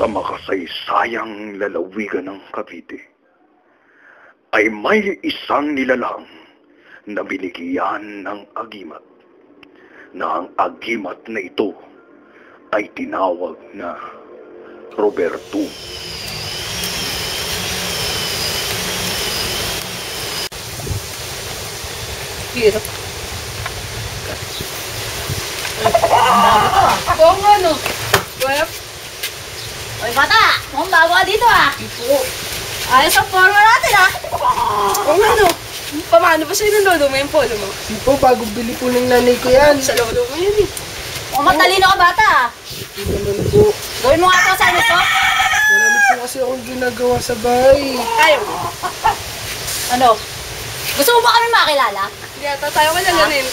Sa makasaysayang lalawigan ng Cavite ay may isang nilalang na binigyan ng agimat, na ang agimat na ito ay tinawag na Roberto. Hirap. Oo nga no. Wala. Oy bata, mukhang bago ka dito Ito. Ayos ang forma natin Oo nga no. Paano ba sa'yo ng lolo mo yung polo mo? Ito, bagong bili po ng nanay ko yan. Sa lolo mo yan Mukhang matalino ka bata Hindi naman po. Gawin mo nga ito sa amin to. Marami po kasi akong ginagawa sa bahay. Ayaw mo. Ano? Gusto mo ba kami makilala? Hindi ata tayo kalalanin.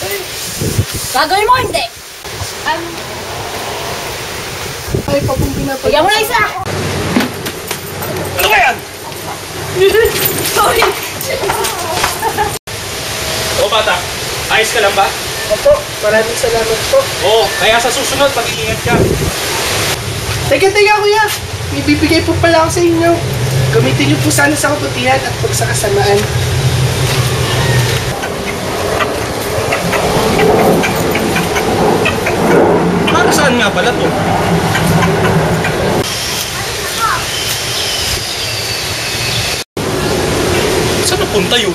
Gagawin mo hindi. Ay, pa pong pinapagod. Bigyan mo na isa. Ano ba yan? Sorry. Oo bata, ayos ka lang ba? Opo, maraming salamat po. Oo, kaya sa susunod mag-iingat ka. Teka, kuya. May bibigay po pala ako sa inyo. Gamitin niyo po sana sa kabutihan at pag sa kasamaan. Para saan nga pala to? Saan napunta yun?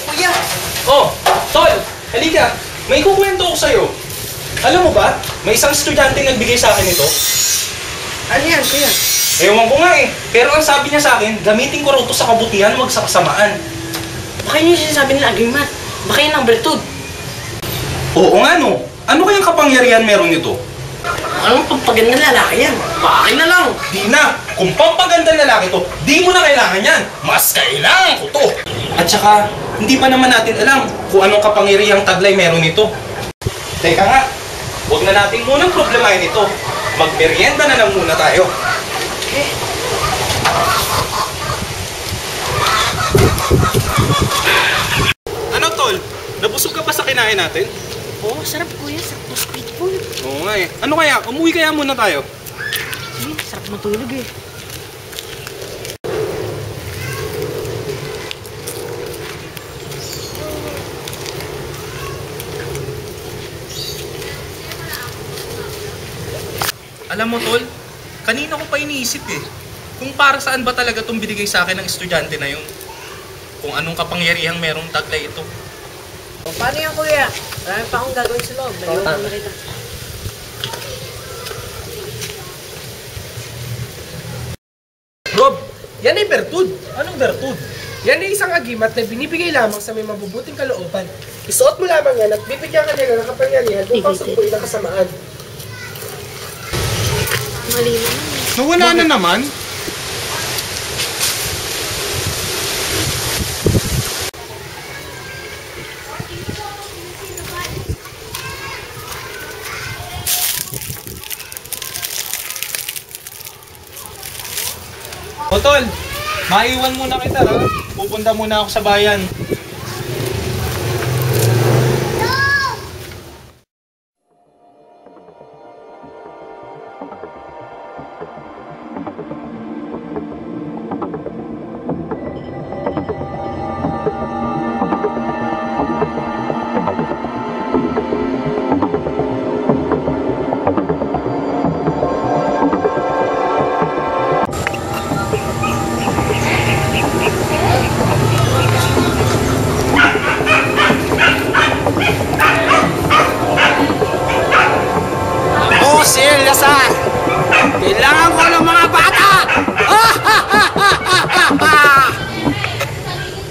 Kuya! Oh, Tol! Halika! May kukwento ko sa'yo. Alam mo ba, may isang estudyante nagbigay sa akin ito. Ano yan, kuya? Ewan ko nga eh. Pero ang sabi niya sa akin, gamitin ko raw to sa kabutihan, wag sa kasamaan. Baka yun yung sinasabi nila agreement. Baka yun ang virtud. Oo nga no. Ano kayang kapangyarihan meron nito? Anong pagpaganda lalaki yan? Bakit na lang? Di na! Kung pampaganda lalaki to, di mo na kailangan yan! Mas kailangan ko to! At saka, hindi pa naman natin alam kung anong kapangyarihang taglay meron nito. Teka nga, huwag na natin munang problemahin ito. Magmerienda na lang muna tayo. Okay. Ano tol? Nabusog ka pa sa kinain natin? Oo, sarap kuya. Sarap ng squid ball. Oo nga eh. Ano kaya? Umuwi kaya muna tayo? Sige, sarap matulog eh. Alam mo tol, kanina ko pa iniisip eh. Kung para saan ba talaga itong binigay sa akin ng estudyante na yun? Kung anong kapangyarihang merong taglay ito. O, paano yan kuya? Marami pa akong gagawin sa loob. Naliwan ko na kita. Rob, yan ay bertud. Anong bertud? Yan ay isang agimat na binibigay lamang sa may mabubuting kalooban. Isuot mo lamang yan at bibigyan ka nila ng kapangyarihan upang sumpuin ang kasamaan. Mali naman. Nawala na naman? O tol, maiwan muna kita ha. Pupunta muna ako sa bayan. Kailangan ko ng mga bata!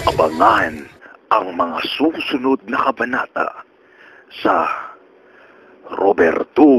Abangan ang mga susunod na kabanata sa Roberto.